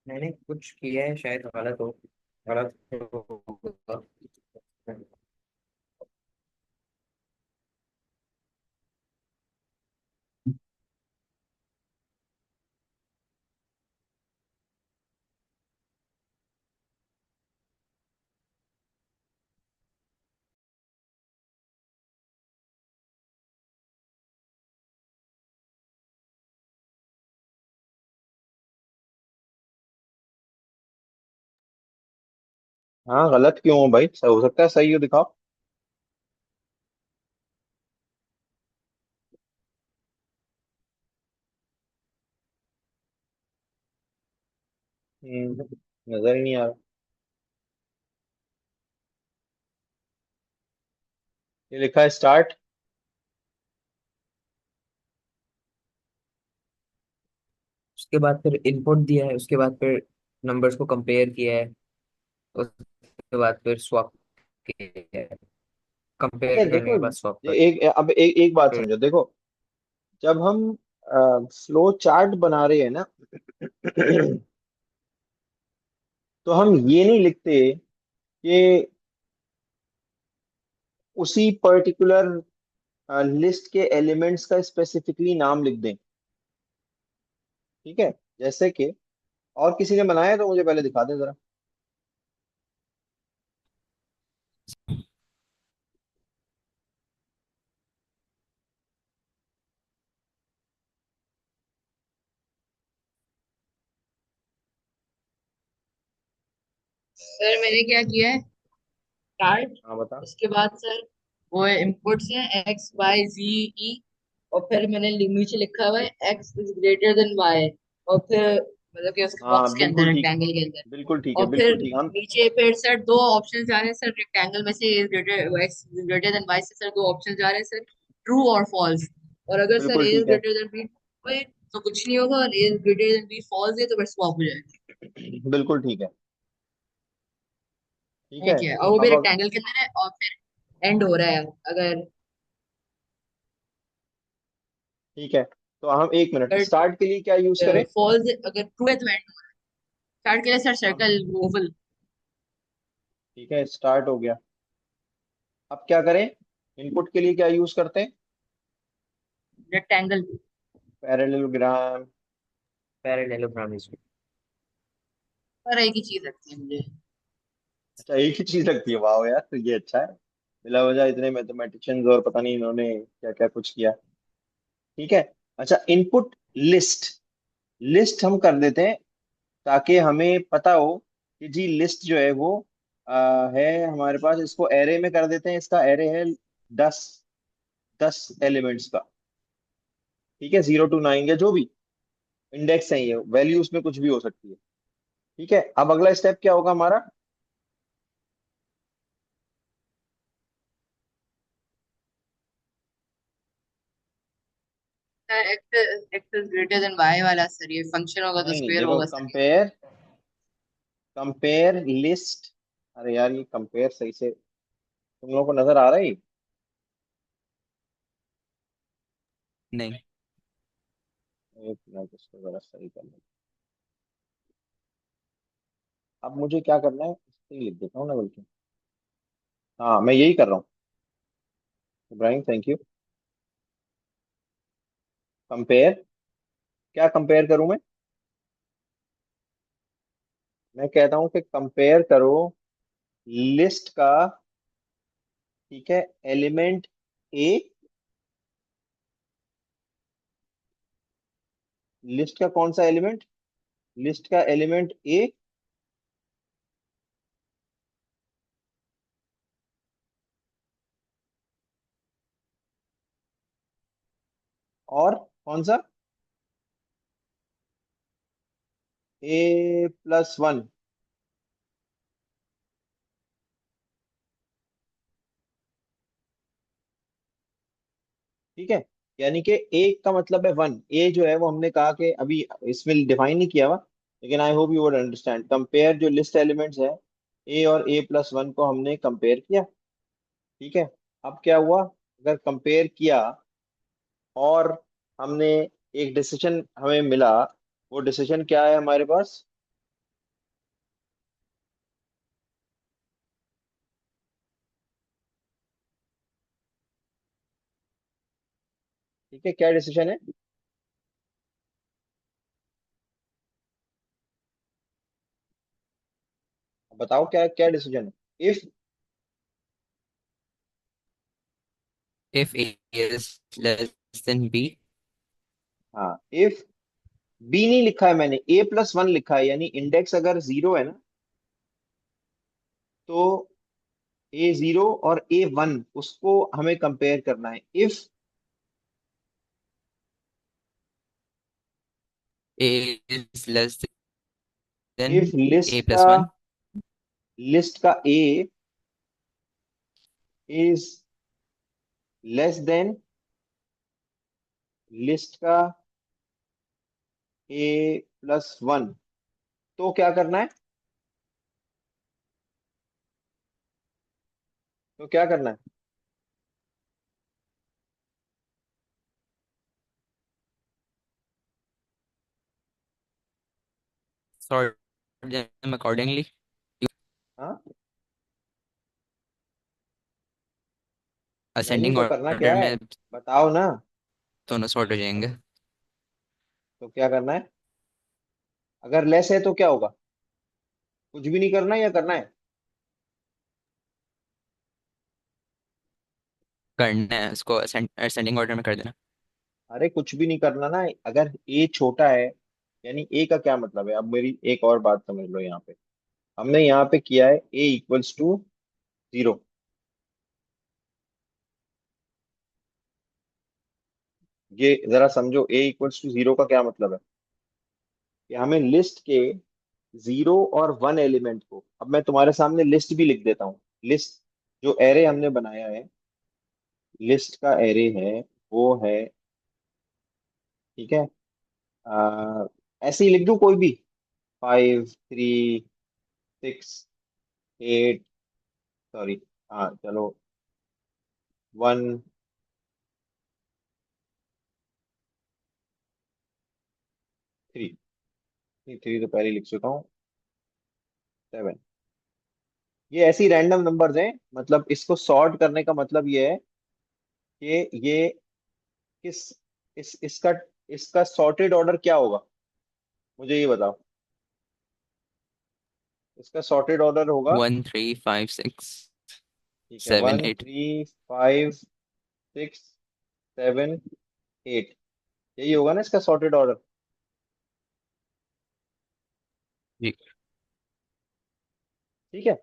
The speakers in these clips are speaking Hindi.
मैंने कुछ किया है, शायद गलत हो। गलत होगा। हाँ, गलत क्यों हो भाई? हो सकता है सही हो, दिखाओ। नजर ही नहीं आ रहा। ये लिखा है स्टार्ट। उसके बाद फिर इनपुट दिया है, उसके बाद फिर नंबर्स को कंपेयर किया है, उसके बाद फिर स्वैप किया है। ठीक है, कंपेयर करने देखो। के बाद स्वैप ये कर अब एक बात फिर। समझो, देखो। जब हम फ्लो चार्ट बना रहे हैं ना, तो हम ये नहीं लिखते कि उसी पर्टिकुलर लिस्ट के एलिमेंट्स का स्पेसिफिकली नाम लिख दें। ठीक है। जैसे कि और किसी ने बनाया है तो मुझे पहले दिखा दे जरा। सर मैंने क्या किया है, स्टार्ट। हाँ, बता। उसके बाद सर वो इनपुट्स है एक्स वाई जी ई। और फिर मैंने नीचे लिखा हुआ है X is greater than Y. और फिर मतलब कि उसके हाँ, बॉक्स के अंदर, बिल्कुल ठीक है। रेक्टेंगल के अंदर। बिल्कुल ठीक है, और फिर बिल्कुल ठीक। हम नीचे फिर सर दो ऑप्शन जा रहे हैं सर, रेक्टेंगल में से is greater X is greater than Y से सर दो ऑप्शन जा रहे हैं सर, ट्रू और फॉल्स। और अगर सर बिल्कुल ए इज ठीक है। ग्रेटर देन बी तो कुछ नहीं होगा, और A is greater than B false है तो फिर स्वैप हो जाएगा। बिल्कुल ठीक है। ठीक है। ठीक है, और वो भी अब रेक्टेंगल के अंदर है, और फिर एंड हो रहा है अगर ठीक है, तो हम एक मिनट अगर स्टार्ट के लिए क्या यूज करें? फॉल्स अगर ट्रू है तो एंड। स्टार्ट के लिए सर हाँ, सर्कल ओवल। ठीक है, स्टार्ट हो गया। अब क्या करें? इनपुट के लिए क्या यूज करते हैं? रेक्टेंगल। पैरेललोग्राम। पैरेललोग्राम। पर एक ही चीज लगती है मुझे। अच्छा, एक ही चीज लगती है? वाह यार, तो ये अच्छा है। बिला वजह इतने मैथमेटिशियंस और पता नहीं इन्होंने क्या क्या कुछ किया। ठीक है। अच्छा, इनपुट लिस्ट। लिस्ट हम कर देते हैं ताकि हमें पता हो कि जी लिस्ट जो है वो है हमारे पास। इसको एरे में कर देते हैं। इसका एरे है 10। 10 एलिमेंट्स का। ठीक है, 0 to 9 या जो भी इंडेक्स है, ये वैल्यू उसमें कुछ भी हो सकती है। ठीक है, अब अगला स्टेप क्या होगा हमारा? X X is greater than Y वाला सर, ये फंक्शन होगा तो नहीं नहीं, स्क्वायर देखो, होगा सर ये। कंपेयर। Compare list. अरे यार, ये कंपेयर सही से तुम लोगों को नजर आ रहा है ये? नहीं। एक मिनट, इसको जरा सही कर लो। अब मुझे क्या करना है, इससे ही लिख देता हूँ ना बल्कि। हाँ, मैं यही कर रहा हूँ। Ibrahim, thank you. कंपेयर। क्या कंपेयर करूं मैं? मैं कहता हूं कि कंपेयर करो लिस्ट का। ठीक है। एलिमेंट ए। लिस्ट का कौन सा एलिमेंट? लिस्ट का एलिमेंट ए। और कौन सा? A+1। ठीक है। यानी कि एक का मतलब है 1। ए जो है वो हमने कहा कि अभी इसमें डिफाइन नहीं किया हुआ। लेकिन I hope you would understand. Compare जो लिस्ट एलिमेंट्स है, ए और A+1 को हमने कंपेयर किया। ठीक है। अब क्या हुआ? अगर कंपेयर किया और हमने एक डिसीजन हमें मिला, वो डिसीजन क्या है हमारे पास? ठीक है, क्या डिसीजन है? बताओ क्या क्या डिसीजन है। If, if A is less than B, हाँ, इफ बी नहीं लिखा है मैंने, A+1 लिखा है, यानी इंडेक्स अगर 0 है ना, तो A0 और A1 उसको हमें कंपेयर करना है। If, A is less if than list A का, plus 1, लिस्ट का ए इज लेस देन लिस्ट का A+1, तो क्या करना है? तो क्या करना है? sort them accordingly. हाँ, नहीं Ascending तो करना order क्या है? में बताओ ना। दोनों सॉर्ट हो जाएंगे। तो क्या करना है? अगर लेस है तो क्या होगा? कुछ भी नहीं करना या करना है? करना है उसको असेंडिंग ऑर्डर में कर देना। अरे कुछ भी नहीं करना ना। अगर ए छोटा है, यानी ए का क्या मतलब है, अब मेरी एक और बात समझ लो। यहाँ पे हमने यहाँ पे किया है A=0। ये जरा समझो, A=0 का क्या मतलब है, कि हमें लिस्ट के 0 और 1 एलिमेंट को, अब मैं तुम्हारे सामने लिस्ट भी लिख देता हूँ। लिस्ट, जो एरे हमने बनाया है, लिस्ट का एरे है, वो है, ठीक है, आ, ऐसे ही लिख दूं कोई भी, 5, 3, 6, 8, सॉरी, हाँ चलो, 1, 3, नहीं 3 तो पहले ही लिख चुका हूँ, 7। ये ऐसी रैंडम नंबर्स हैं, मतलब इसको सॉर्ट करने का मतलब ये है कि ये किस, इसका इसका सॉर्टेड ऑर्डर क्या होगा, मुझे ये बताओ। इसका सॉर्टेड ऑर्डर होगा, 1 3 5 6 ठीक है, 7 one 8। Three five six seven eight यही होगा ना इसका सॉर्टेड ऑर्डर। जी। ठीक है।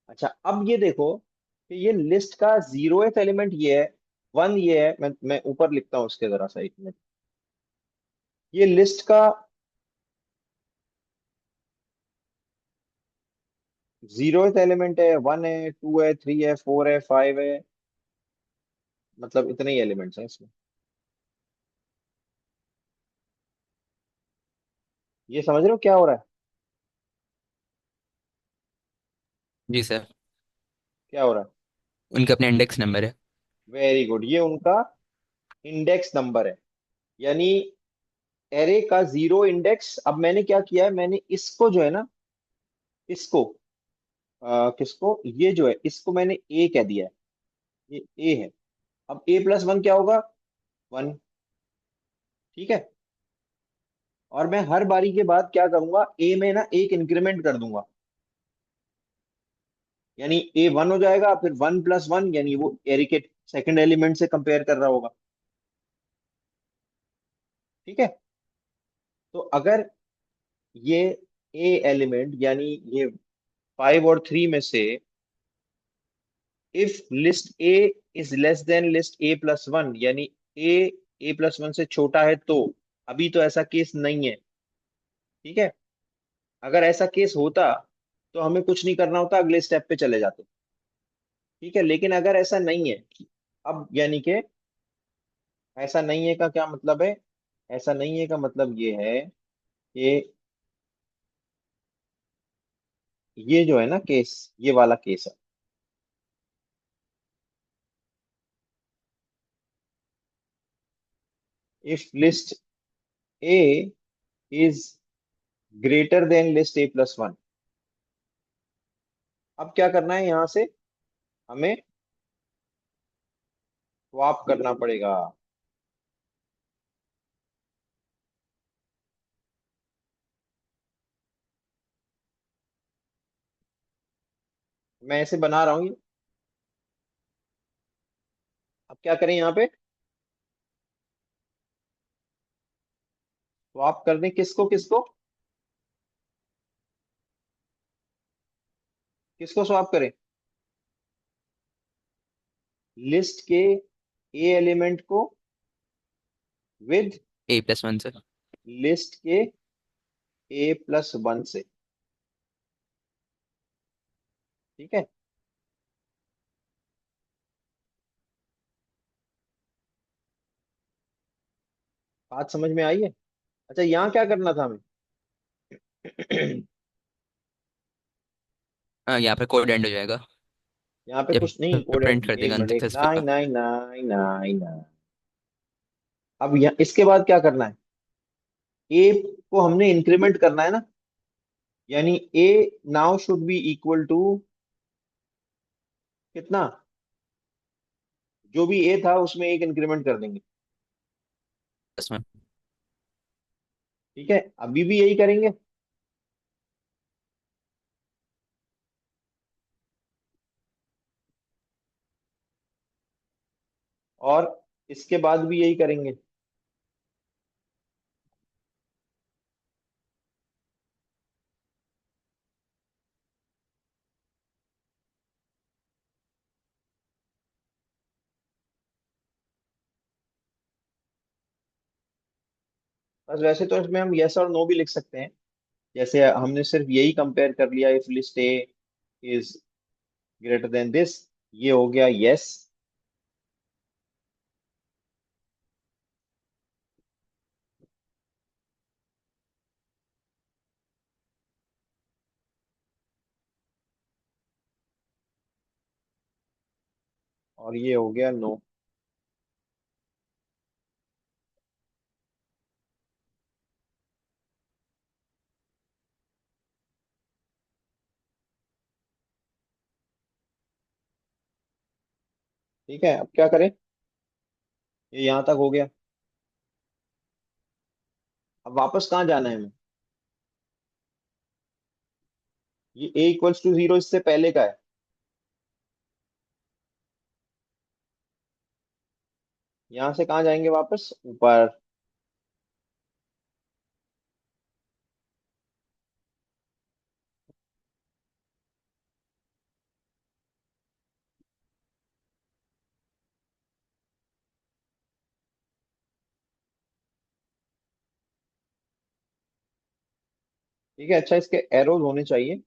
अच्छा, अब ये देखो कि ये लिस्ट का 0th एलिमेंट ये है, 1 ये है, मैं ऊपर लिखता हूँ उसके जरा सा, 1 मिनट। ये लिस्ट का 0th एलिमेंट है, 1 है, 2 है, 3 है, 4 है, 5 है, मतलब इतने ही एलिमेंट्स हैं इसमें। ये समझ रहे हो क्या हो रहा है? जी सर। क्या हो रहा है? उनके अपने इंडेक्स नंबर है। वेरी गुड, ये उनका इंडेक्स नंबर है। यानी एरे का 0 इंडेक्स, अब मैंने क्या किया है, मैंने इसको जो है ना, इसको किसको, ये जो है इसको मैंने ए कह दिया है, ये ए है। अब A+1 क्या होगा? 1। ठीक है। और मैं हर बारी के बाद क्या करूंगा, ए में ना एक इंक्रीमेंट कर दूंगा, यानी A1 हो जाएगा, फिर 1+1, यानी वो एरे के सेकंड एलिमेंट से कंपेयर कर रहा होगा। ठीक है। तो अगर ये ए एलिमेंट, यानी ये 5 और 3 में से, if list A is less than list A+1, यानी ए A+1 से छोटा है, तो अभी तो ऐसा केस नहीं है। ठीक है। अगर ऐसा केस होता तो हमें कुछ नहीं करना होता, अगले स्टेप पे चले जाते। ठीक है, लेकिन अगर ऐसा नहीं है, अब यानी कि ऐसा नहीं है का क्या मतलब है, ऐसा नहीं है का मतलब ये है कि ये जो है ना केस, ये वाला केस है। If list A is greater then list A+1, अब क्या करना है, यहां से हमें स्वैप करना पड़ेगा। मैं ऐसे बना रहा हूँ। अब क्या करें यहाँ पे? स्वैप कर दें, किसको किसको? किसको स्वैप करें? लिस्ट के ए एलिमेंट को विद A+1 से। लिस्ट के A+1 से। ठीक है। बात समझ में आई है? अच्छा, यहाँ क्या करना था हमें? हाँ, यहाँ पे कोड एंड हो जाएगा। यहाँ पे या कुछ नहीं, कोड प्रिंट एंड कर एक देगा मिनट, एक अंतिम पे। Nine nine nine nine nine. अब यहाँ इसके बाद क्या करना है? ए को हमने इंक्रीमेंट करना है ना, यानी A now should be equal to कितना? जो भी ए था उसमें एक इंक्रीमेंट कर देंगे। इसमें ठीक है, अभी भी यही करेंगे। और इसके बाद भी यही करेंगे। बस वैसे तो इसमें हम यस और नो भी लिख सकते हैं। जैसे हमने सिर्फ यही कंपेयर कर लिया, if list A is greater then this, ये हो गया यस। और ये हो गया नो। ठीक है, अब क्या करें? ये यहाँ तक हो गया। अब वापस कहाँ जाना है हमें? ये ए इक्वल्स टू जीरो इससे पहले का है। यहाँ से कहाँ जाएंगे वापस? ऊपर। ठीक है, अच्छा इसके एरोज होने चाहिए।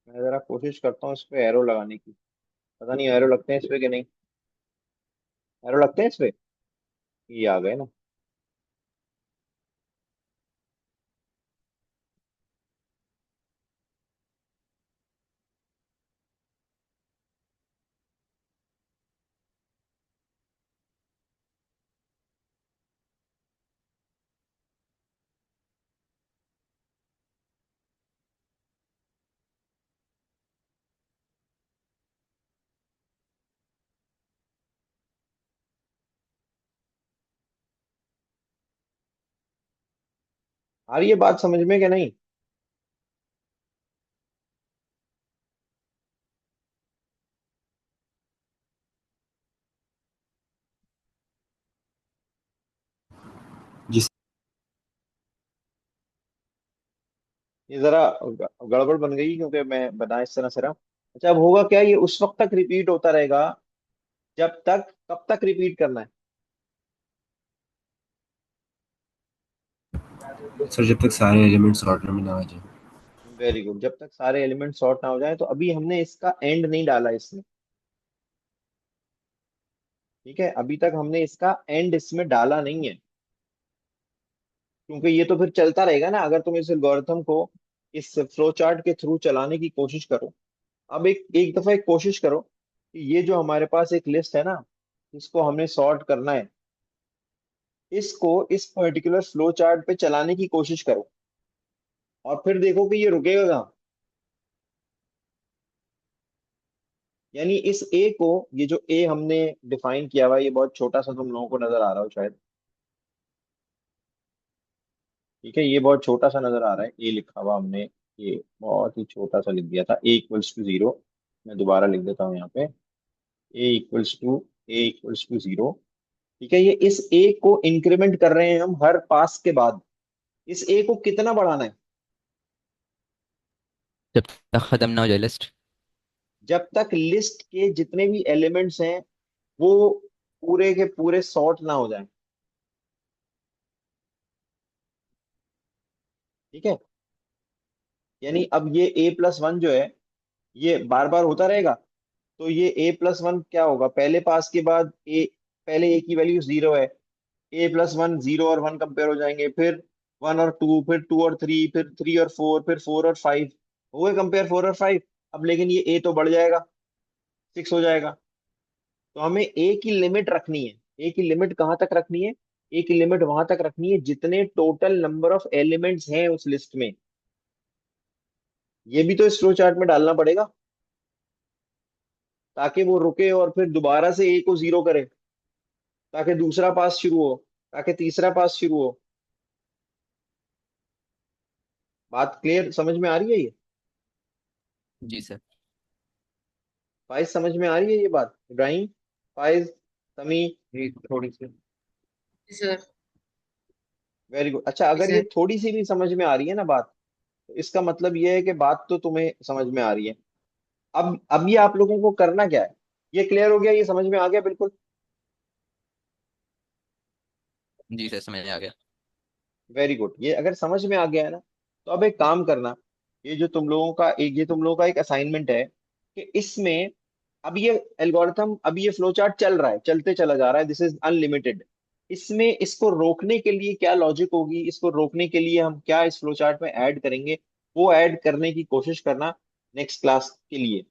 मैं जरा कोशिश करता हूँ इस पे एरो लगाने की। पता नहीं एरो लगते हैं इस पे कि नहीं। एरो लगते हैं इस पे? ये आ गए ना। आ रही है बात समझ में कि नहीं? जिस ये जरा गड़बड़ बन गई क्योंकि मैं बना इस तरह से रहा। अच्छा, अब होगा क्या? ये उस वक्त तक रिपीट होता रहेगा जब तक, कब तक रिपीट करना है? सर जब तक सारे एलिमेंट्स ऑर्डर में ना आ जाए। वेरी गुड, जब तक सारे एलिमेंट सॉर्ट ना हो जाए। तो अभी हमने इसका एंड नहीं डाला इसमें। ठीक है, अभी तक हमने इसका एंड इसमें डाला नहीं है, क्योंकि ये तो फिर चलता रहेगा ना अगर तुम इस एल्गोरिथम को इस फ्लो चार्ट के थ्रू चलाने की कोशिश करो। अब एक एक दफा एक कोशिश करो कि ये जो हमारे पास एक लिस्ट है ना, इसको हमने सॉर्ट करना है, इसको इस पर्टिकुलर फ्लो चार्ट पे चलाने की कोशिश करो, और फिर देखो कि ये रुकेगा कहाँ। यानी इस ए को, ये जो ए हमने डिफाइन किया हुआ है, ये बहुत छोटा सा तुम लोगों को नजर आ रहा हो शायद। ठीक है, ये बहुत छोटा सा नजर आ रहा है, ए लिखा हुआ हमने, ये बहुत ही छोटा सा लिख दिया था, ए इक्वल्स टू जीरो। मैं दोबारा लिख देता हूँ यहाँ पे, ए इक्वल्स टू जीरो। ठीक है, ये इस ए को इंक्रीमेंट कर रहे हैं हम हर पास के बाद। इस ए को कितना बढ़ाना है? जब तक खत्म ना हो जाए लिस्ट। जब तक लिस्ट के जितने भी एलिमेंट्स हैं वो पूरे के पूरे सॉर्ट ना हो जाए। ठीक है, यानी अब ये a+1 जो है, ये बार बार होता रहेगा। तो ये a+1 क्या होगा, पहले पास के बाद ए, पहले ए की वैल्यू जीरो है, a+1 जीरो और वन कंपेयर हो जाएंगे, फिर वन और टू, फिर टू और थ्री, फिर थ्री और फोर, फिर फोर और फाइव, हो गए कंपेयर फोर और फाइव। अब लेकिन ये ए तो बढ़ जाएगा, सिक्स हो जाएगा। तो हमें ए की लिमिट रखनी है। ए की लिमिट कहाँ तक रखनी है? ए की लिमिट वहां तक रखनी है जितने टोटल नंबर ऑफ एलिमेंट्स हैं उस लिस्ट में। ये भी तो इस फ्लो चार्ट में डालना पड़ेगा, ताकि वो रुके और फिर दोबारा से ए को जीरो करे, ताकि दूसरा पास शुरू हो, ताकि तीसरा पास शुरू हो। बात क्लियर समझ में आ रही है ये? जी सर। फाइज समझ में आ रही है ये बात, इब्राहिम, फाइज, समी? जी थोड़ी सी। जी सर। Very good. अच्छा, जी अगर ये सर। थोड़ी सी भी समझ में आ रही है ना बात, तो इसका मतलब ये है कि बात तो तुम्हें समझ में आ रही है। अब ये आप लोगों को करना क्या है? ये क्लियर हो गया, ये समझ में आ गया बिल्कुल? जी सर समझ आ गया। Very good. ये अगर समझ में आ गया है ना, तो अब एक काम करना, ये तुम लोगों का एक असाइनमेंट है कि इसमें, अब ये एल्गोरिथम, अब ये फ्लो चार्ट चल रहा है, चलते चला जा रहा है, दिस इज अनलिमिटेड। इसमें इसको रोकने के लिए क्या लॉजिक होगी, इसको रोकने के लिए हम क्या इस फ्लो चार्ट में ऐड करेंगे, वो ऐड करने की कोशिश करना नेक्स्ट क्लास के लिए।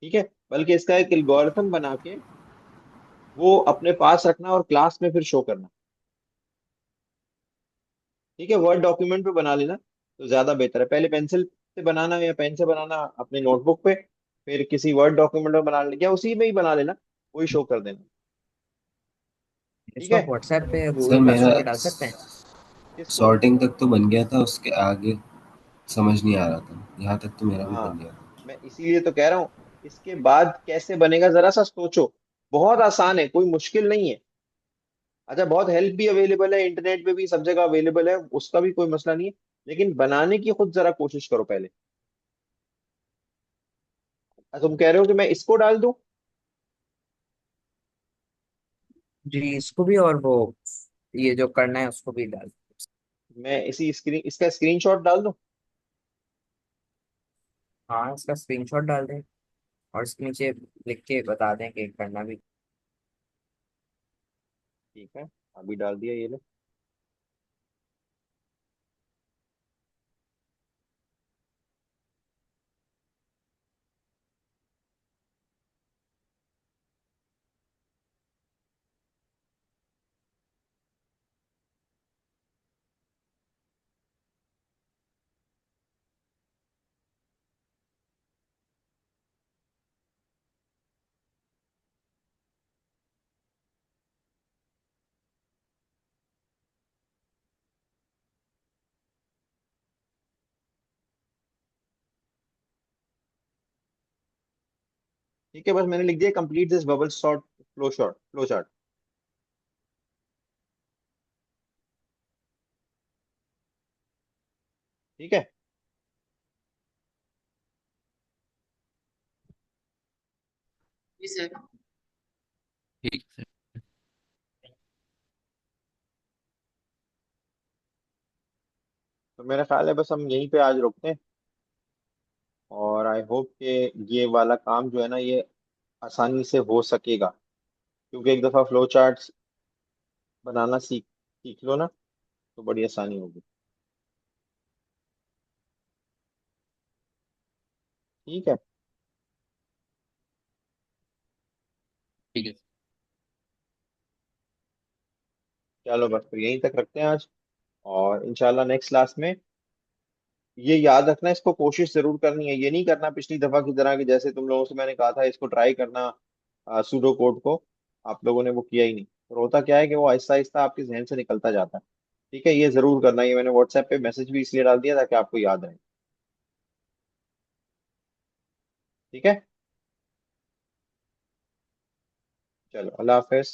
ठीक है, बल्कि इसका एक एल्गोरिथम बना के वो अपने पास रखना और क्लास में फिर शो करना। ठीक है, वर्ड डॉक्यूमेंट पे बना लेना तो ज्यादा बेहतर है। पहले पेंसिल से बनाना या पेन से बनाना अपने नोटबुक पे, फिर किसी वर्ड डॉक्यूमेंट में बना लेना, या उसी में ही बना लेना, वही शो कर देना। ठीक इसको है। आप व्हाट्सएप पे सर गूगल मेरा क्लासरूम पे डाल सकते हैं। किसको? सॉर्टिंग तक तो बन गया था, उसके आगे समझ नहीं आ रहा था, यहाँ तक तो मेरा भी हाँ, बन गया था। मैं इसीलिए तो कह रहा हूँ, इसके बाद कैसे बनेगा जरा सा सोचो। बहुत आसान है, कोई मुश्किल नहीं है। अच्छा, बहुत हेल्प भी अवेलेबल है, इंटरनेट पे भी सब जगह अवेलेबल है, उसका भी कोई मसला नहीं है। लेकिन बनाने की खुद जरा कोशिश करो पहले। तुम कह रहे हो कि मैं इसको डाल दूं? जी इसको भी, और वो ये जो करना है उसको भी डाल। मैं इसका स्क्रीनशॉट डाल दूं? हाँ इसका स्क्रीनशॉट डाल दें, और इसके नीचे लिख के बता दें कि करना भी। ठीक है, अभी डाल दिया, ये लो। ठीक है, बस मैंने लिख दिया, complete this bubble sort flow chart. ठीक है। जी सर। ठीक सर। तो मेरा ख्याल है बस हम यहीं पे आज रुकते हैं, और आई होप कि ये वाला काम जो है ना, ये आसानी से हो सकेगा, क्योंकि एक दफ़ा फ्लो चार्ट्स बनाना सीख सीख लो ना, तो बड़ी आसानी होगी। ठीक है, ठीक है। चलो बस फिर यहीं तक रखते हैं आज, और इंशाल्लाह नेक्स्ट क्लास में ये याद रखना, इसको कोशिश जरूर करनी है, ये नहीं करना पिछली दफा की तरह कि जैसे तुम लोगों से मैंने कहा था इसको ट्राई करना, सूडो कोड को, आप लोगों ने वो किया ही नहीं। और होता क्या है कि वो आहिस्ता आहिस्ता आपके जहन से निकलता जाता है। ठीक है, ये जरूर करना, ये मैंने व्हाट्सएप पे मैसेज भी इसलिए डाल दिया ताकि आपको याद रहे। ठीक है, चलो अल्लाह हाफिज।